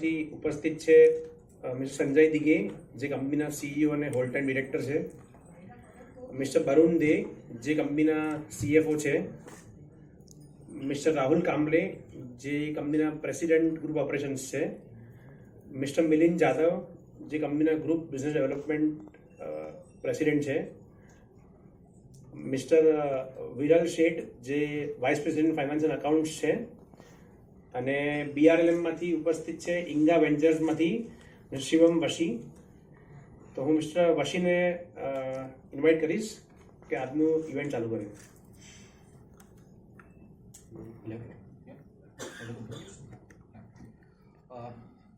તરફથી ઉપસ્થિત છે મિસ્ટર સંજય દિગે, જે કંપનીના સીઈઓ અને હોલ ટાઈમ ડિરેક્ટર છે, મિસ્ટર બરુણ દે, જે કંપનીના સીએફઓ છે, મિસ્ટર રાહુલ કાંબલે, જે કંપનીના પ્રેસિડેન્ટ ગ્રુપ ઓપરેશન્સ છે, મિસ્ટર મિલિંદ જાદવ, જે કંપનીના ગ્રુપ બિઝનેસ ડેવલપમેન્ટ પ્રેસિડેન્ટ છે, મિસ્ટર વિરલ શેઠ, જે vice president finance and accounts છે, અને BRLMમાંથી ઉપસ્થિત છે ઇંગા વેન્ચર્સમાંથી શિવમ વશી. તો હું મિસ્ટર વશીને ઇન્વાઇટ કરીશ કે આજનું ઇવેન્ટ ચાલુ કરે.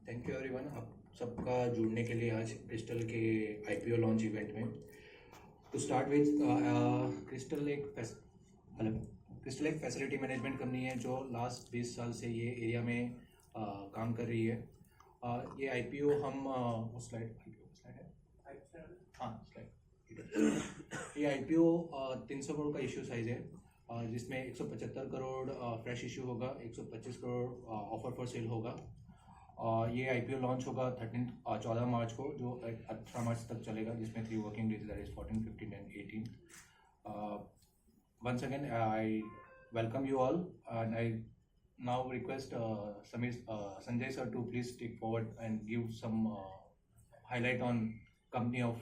थैंक यू एवरीवन, आप सबका जुड़ने के लिए आज क्रिस्टल के IPO लॉन्च इवेंट में. टू स्टार्ट विद, क्रिस्टल एक फैसिलिटी मैनेजमेंट कंपनी है जो लास्ट 20 साल से ये एरिया में काम कर रही है. ये IPO हम स्लाइड ये IPO 300 करोड़ का इश्यू साइज है, जिसमें 175 करोड़ फ्रेश इश्यू होगा, 125 करोड़ ऑफर फॉर सेल होगा. ये IPO लॉन्च होगा 14 मार्च को, जो 18 मार्च तक चलेगा, जिसमें 3 working days, that is 14, 15 and 18. Once again, I welcome you all, and I now request Sanjay sir to please take forward and give some highlight on company of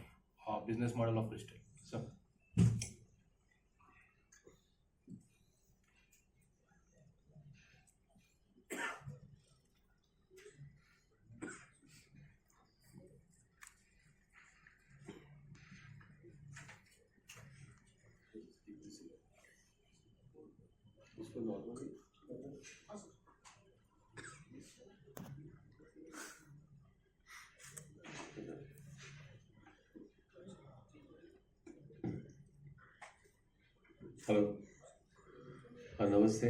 business model of Crystal. Sir. Hello, हाँ नमस्ते.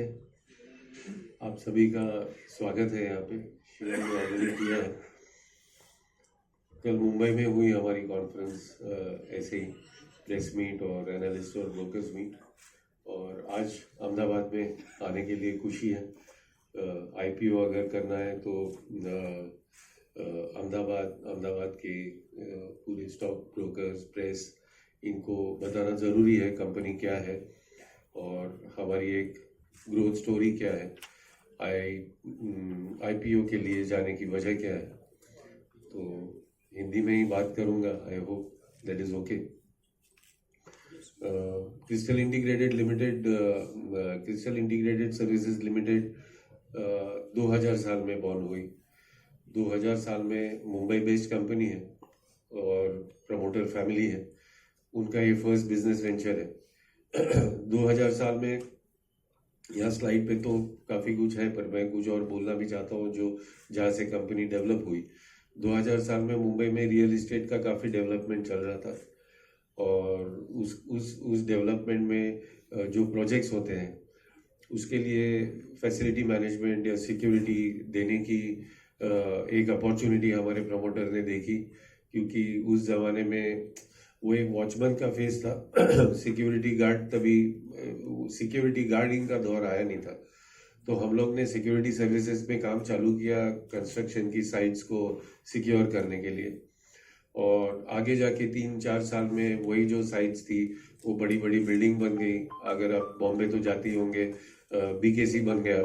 आप सभी का स्वागत है यहाँ पे. शिवम ने ऑर्गेनाइज किया है. कल मुंबई में हुई हमारी कॉन्फ्रेंस, ऐसे ही प्रेस मीट और एनालिस्ट और ब्रोकर्स मीट, और आज अहमदाबाद में आने के लिए खुशी है. IPO अगर करना है तो अहमदाबाद के पूरे स्टॉक ब्रोकर्स, प्रेस, इनको बताना ज़रूरी है कंपनी क्या है और हमारी एक ग्रोथ स्टोरी क्या है, IPO के लिए जाने की वजह क्या है. तो हिंदी में ही बात करूँगा, I hope that is okay. Crystal integrated services limited 2000 साल में बॉर्न हुई. 2000 साल में मुंबई बेस्ड कंपनी है और प्रमोटर फैमिली है. उनका ये फर्स्ट बिजनेस वेंचर है. 2000 साल में, यहाँ स्लाइड पे तो काफ़ी कुछ है, पर मैं कुछ और बोलना भी चाहता हूँ जो जहाँ से कंपनी डेवलप हुई. 2000 साल में मुंबई में रियल इस्टेट का काफ़ी डेवलपमेंट चल रहा था, और उस डेवलपमेंट में जो प्रोजेक्ट्स होते हैं उसके लिए फैसिलिटी मैनेजमेंट या सिक्योरिटी देने की एक अपॉर्चुनिटी हमारे प्रमोटर ने देखी, क्योंकि उस ज़माने में वो एक वॉचमैन का फेस था. सिक्योरिटी गार्डिंग का दौर आया नहीं था. तो हम लोग ने सिक्योरिटी सर्विसेज में काम चालू किया, कंस्ट्रक्शन की साइट्स को सिक्योर करने के लिए. और आगे जाके 3-4 साल में वही जो साइट्स थी वो बड़ी बड़ी बिल्डिंग बन गई. अगर आप बॉम्बे तो जाती होंगे, BKC बन गया.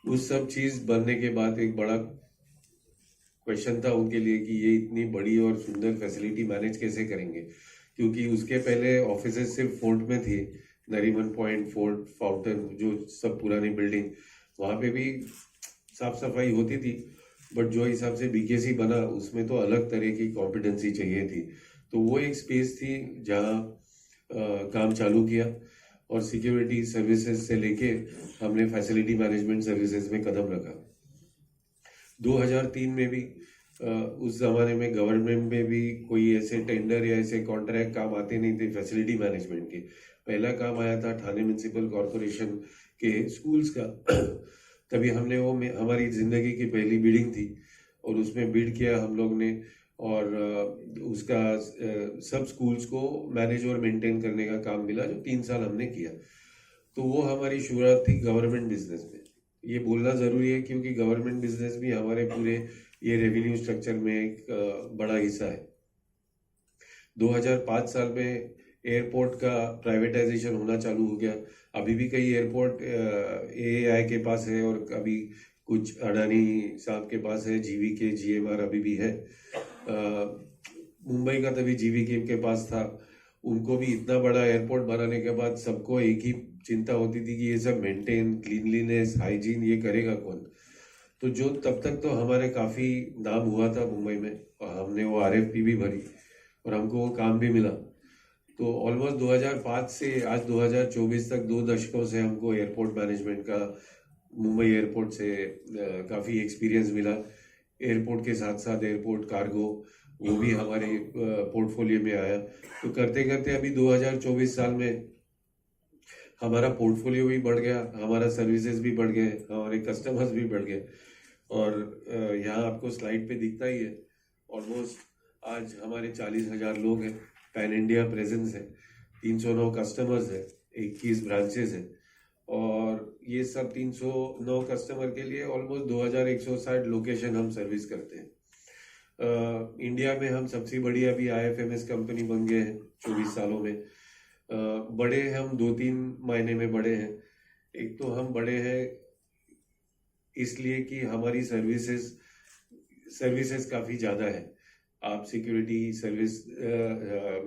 उस सब चीज़ बनने के बाद एक बड़ा क्वेश्चन था उनके लिए कि ये इतनी बड़ी और सुंदर फैसिलिटी मैनेज कैसे करेंगे, क्योंकि उसके पहले ऑफिसेज सिर्फ फोर्ट में थे, नरीमन पॉइंट, फोर्ट, फाउंटेन, जो सब पुरानी बिल्डिंग, वहाँ पे भी साफ सफाई होती थी, बट जो हिसाब से BKC बना उसमें तो अलग तरह की कॉम्पिटेंसी चाहिए थी. तो वो एक स्पेस थी जहाँ काम चालू किया, और सिक्योरिटी सर्विसेज से लेके हमने फैसिलिटी मैनेजमेंट सर्विसेज में कदम रखा. 2003 में भी उस जमाने में गवर्नमेंट में भी कोई ऐसे टेंडर या ऐसे कॉन्ट्रैक्ट काम आते नहीं थे फैसिलिटी मैनेजमेंट के. पहला काम आया था ठाणे म्यूनिसिपल कॉरपोरेशन के स्कूल्स का. तभी हमने वो हमारी जिंदगी की पहली बिडिंग थी और उसमें बिड किया हम लोग ने, और उसका सब स्कूल्स को मैनेज और मेंटेन करने का काम मिला, जो 3 साल हमने किया. तो वो हमारी शुरुआत थी गवर्नमेंट बिजनेस में. ये बोलना ज़रूरी है क्योंकि गवर्नमेंट बिजनेस भी हमारे पूरे ये रेवेन्यू स्ट्रक्चर में एक बड़ा हिस्सा है। 2005 साल में एयरपोर्ट का प्राइवेटाइजेशन होना चालू हो गया। अभी भी कई एयरपोर्ट एएआई के पास है और अभी कुछ अडानी साहब के पास है, जीवीके जीएमआर अभी भी है। मुंबई का तभी जीवीके के पास था। उनको भी इतना बड़ा एयरपोर्ट बनाने के बाद सबको एक ही चिंता होती थी कि ये सब मेंटेन, क्लीनलीनेस, हाइजीन ये करेगा कौन। तो जो तब तक तो हमारे काफ़ी नाम हुआ था मुंबई में और हमने वो आरएफपी भी भरी और हमको वो काम भी मिला। तो ऑलमोस्ट 2005 से आज 2024 तक 2 दशकों से हमको एयरपोर्ट मैनेजमेंट का मुंबई एयरपोर्ट से काफ़ी एक्सपीरियंस मिला। एयरपोर्ट के साथ साथ एयरपोर्ट कार्गो वो भी हमारे पोर्टफोलियो में आया। तो करते करते अभी 2024 साल में हमारा पोर्टफोलियो भी बढ़ गया, हमारा सर्विसेज भी बढ़ गए, हमारे कस्टमर्स भी बढ़ गए। और यहाँ आपको स्लाइड पे दिखता ही है, ऑलमोस्ट आज हमारे 40,000 लोग हैं, पैन इंडिया प्रेजेंस है, 309 कस्टमर्स है, 21 ब्रांचेस है। और ये सब 309 कस्टमर के लिए ऑलमोस्ट 2160 लोकेशन हम सर्विस करते हैं। इंडिया में हम सबसे बड़ी अभी आईएफएमएस कंपनी बन गए हैं 24 सालों में। बड़े हम 2-3 मायने में बड़े हैं। एक तो हम बड़े हैं इसलिए कि हमारी सर्विसेज काफ़ी ज़्यादा है। आप सिक्योरिटी सर्विस,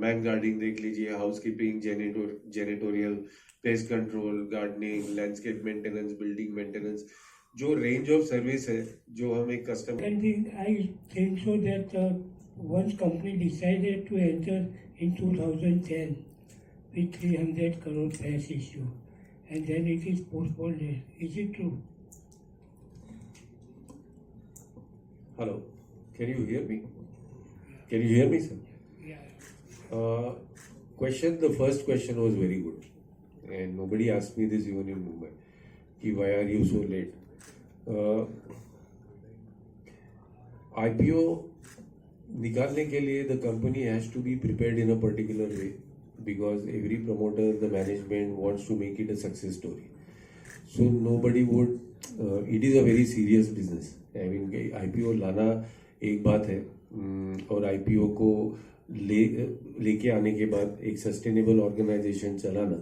मैन गार्डिंग देख लीजिए, housekeeping, janitorial, pest control, gardening, landscape maintenance, building maintenance, जो रेंज ऑफ सर्विस है जो हम एक customer. Second thing, I think so that once company decided to enter in 2010 with 300 crore fresh issue, and then it is postponed. Is it true? Hello, can you hear me? Can you hear me, sir? Yeah. The first question was very good, and nobody asked me this even in Mumbai. Ki why are you so late? IPO निकालने के लिए the company has to be prepared in a particular way because every promoter, the management wants to make it a success story. So nobody would. It is a very serious business. I mean IPO लाना एक बात है और IPO को लेके आने के बाद एक सस्टेनेबल ऑर्गेनाइजेशन चलाना,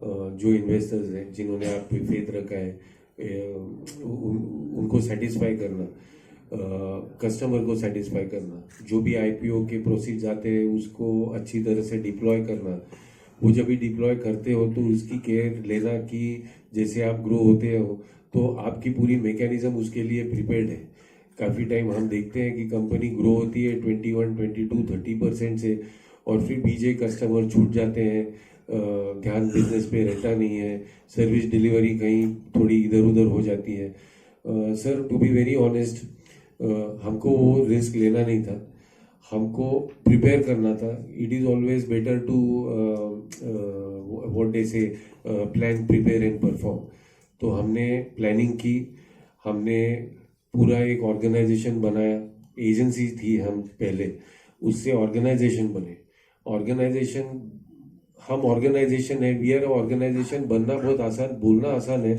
जो इन्वेस्टर्स हैं जिन्होंने आप पे फेथ रखा है उनको सेटिस्फाई करना, कस्टमर को सेटिस्फाई करना, जो भी आईपीओ के प्रोसीड्स आते हैं उसको अच्छी तरह से डिप्लॉय करना। वो जब भी डिप्लॉय करते हो तो उसकी केयर लेना कि जैसे आप ग्रो होते हो तो आपकी पूरी मैकेनिज्म उसके लिए प्रिपेयर्ड है। काफ़ी टाइम हम देखते हैं कि कंपनी ग्रो होती है 21, 22, 30% से और फिर बीजे कस्टमर छूट जाते हैं, ध्यान बिजनेस पे रहता नहीं है, सर्विस डिलीवरी कहीं थोड़ी इधर उधर हो जाती है। Sir to be very honest, हमको वो रिस्क लेना नहीं था, हमको प्रिपेयर करना था। It is always better to what they say plan, prepare and perform. तो हमने प्लानिंग की, हमने पूरा एक ऑर्गेनाइजेशन बनाया, एजेंसी थी हम पहले, उससे ऑर्गेनाइजेशन बने। हम ऑर्गेनाइजेशन है, वी आर ऑर्गेनाइजेशन। बनना बहुत आसान, बोलना आसान है,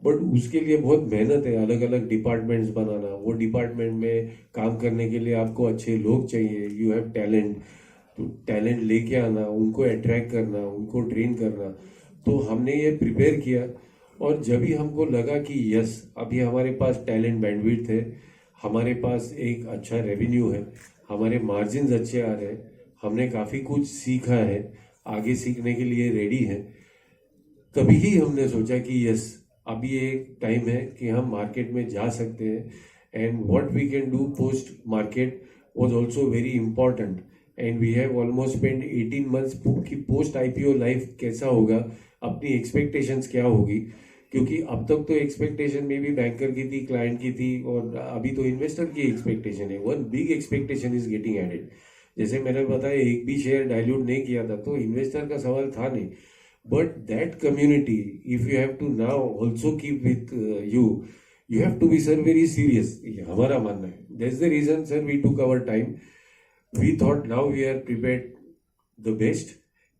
बट उसके लिए बहुत मेहनत है। अलग अलग डिपार्टमेंट्स बनाना, वो डिपार्टमेंट में काम करने के लिए आपको अच्छे लोग चाहिए, यू हैव टैलेंट, तो टैलेंट लेके आना, उनको अट्रैक्ट करना, उनको ट्रेन करना। तो हमने ये प्रिपेयर किया और जब भी हमको लगा कि यस अभी हमारे पास टैलेंट बैंडविड्थ है, हमारे पास एक अच्छा रेवेन्यू है, हमारे मार्जिन्स अच्छे आ रहे हैं, हमने काफ़ी कुछ सीखा है, आगे सीखने के लिए रेडी है, तभी ही हमने सोचा कि यस अभी एक टाइम है कि हम मार्केट में जा सकते हैं। And what we can do post market was also very important and we have almost spend 18 months कि पोस्ट आईपीओ लाइफ कैसा होगा, अपनी एक्सपेक्टेशंस क्या होगी, क्योंकि अब तक तो एक्सपेक्टेशन में भी बैंकर की थी, क्लाइंट की थी, और अभी तो इन्वेस्टर की एक्सपेक्टेशन है। One big expectation is getting added. जैसे मैंने बताया एक भी शेयर डाइल्यूट नहीं किया था तो इन्वेस्टर का सवाल था नहीं, but that community if you have to now also keep with you have to be sir very serious, हमारा मानना है। That's the reason sir we took our time, we thought now we are prepared the best,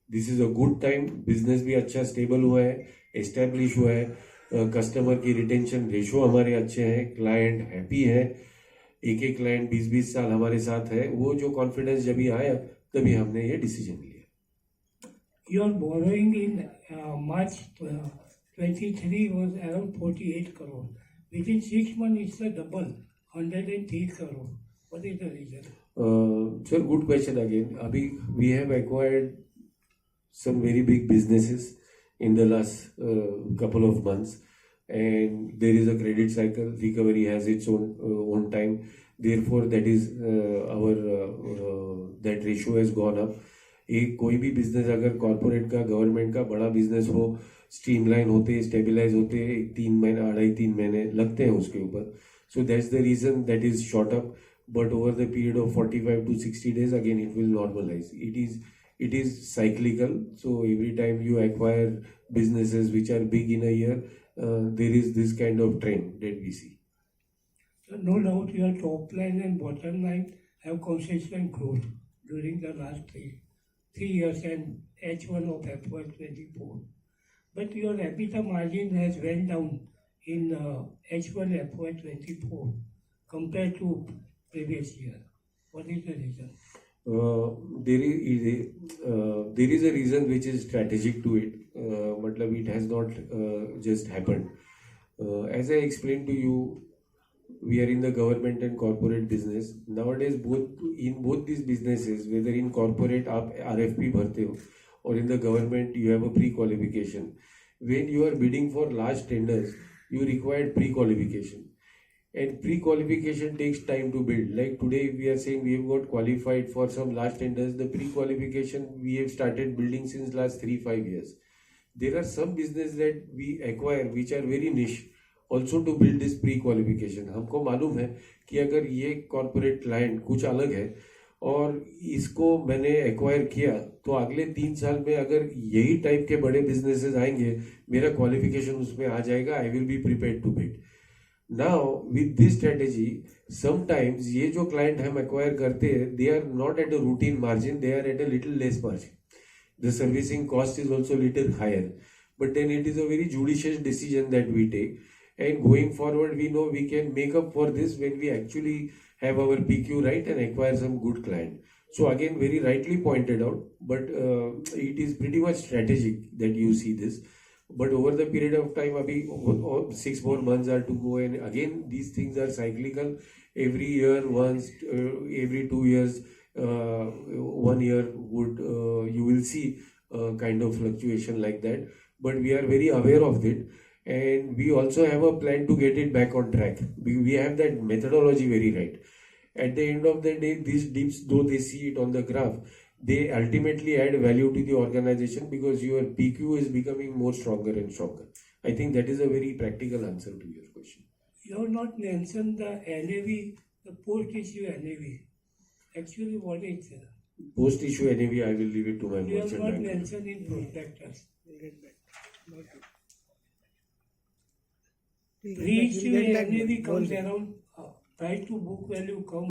this is a good time. Business भी अच्छा stable हुआ है, establish हुआ है, customer की रिटेंशन रेशो हमारे अच्छे हैं, क्लाइंट हैप्पी है, एक एक क्लाइंट 20-20 साल हमारे साथ है। वो जो कॉन्फिडेंस जब ही आया तभी हमने ये डिसीजन लिया। Your borrowing in March 23 was around 48 crore. Within 6 months, it's the double, 103 crore. What is the reason? Sir, good question again. Abhi, we have acquired some very big businesses in the last couple of months, and there is a credit cycle. Recovery has its own time. Therefore, that is our that ratio has gone up. एक कोई भी business अगर corporate का, government का बड़ा business हो, streamline होते, stabilise होते, 3 महीने, 2.5-3 महीने लगते हैं उसके ऊपर. So that's the reason that is shot up. But over the period of 45 to 60 days, again it will normalize. It is cyclical. So every time you acquire businesses which are big in a year, there is this kind of trend that we see. So no doubt your top line and bottom line have consistent growth during the last three years and H1 of FY24. But your EBITDA margin has went down in H1 FY24 compared to previous year. What is the reason? There is a reason which is strategic to it. मतलब it has not just happened. As I explained to you, we are in the government and corporate business. Nowadays, both these businesses, whether in corporate आप RFP भरते हो or in the government you have a pre-qualification. When you are bidding for large tenders, you require pre-qualification. And pre-qualification takes time to build. Like today, we are saying we have got qualified for some large tenders. The pre-qualification we have started building since last 3-5 years. There are some business that we acquire which are very niche. Also to build this pre-qualification. हमको मालूम है कि अगर ये corporate client कुछ अलग है और इसको मैंने एक्वायर किया तो अगले 3 साल में अगर यही टाइप के बड़े बिजनेसेस आएंगे, मेरा क्वालिफिकेशन उसमें आ जाएगा. I will be prepared to bid. Now with this strategy, sometimes ये जो क्लाइंट हम एक्वायर करते हैं, they are not at a routine margin, they are at a little less margin. The servicing cost is also little higher, but then it is a very judicious decision that we take. And going forward, we know we can make up for this when we actually have our PQ right and acquire some good client. So again, very rightly pointed out, but it is pretty much strategic that you see this. But over the period of time, abhi 6 more months are to go, and again these things are cyclical. Every year, once every 2 years, 1 year would you will see kind of fluctuation like that. But we are very aware of it. And we also have a plan to get it back on track. We have that methodology very right. At the end of the day, these dips, though they see it on the graph, they ultimately add value to the organization because your PQ is becoming more stronger and stronger. I think that is a very practical answer to your question. You have not mentioned the NAV, the post-issue NAV. Actually, what is it? Post-issue NAV, I will leave it to my You have merchant not banker. mentioned in prospectus. Pre-issue NAV comes around price to book value comes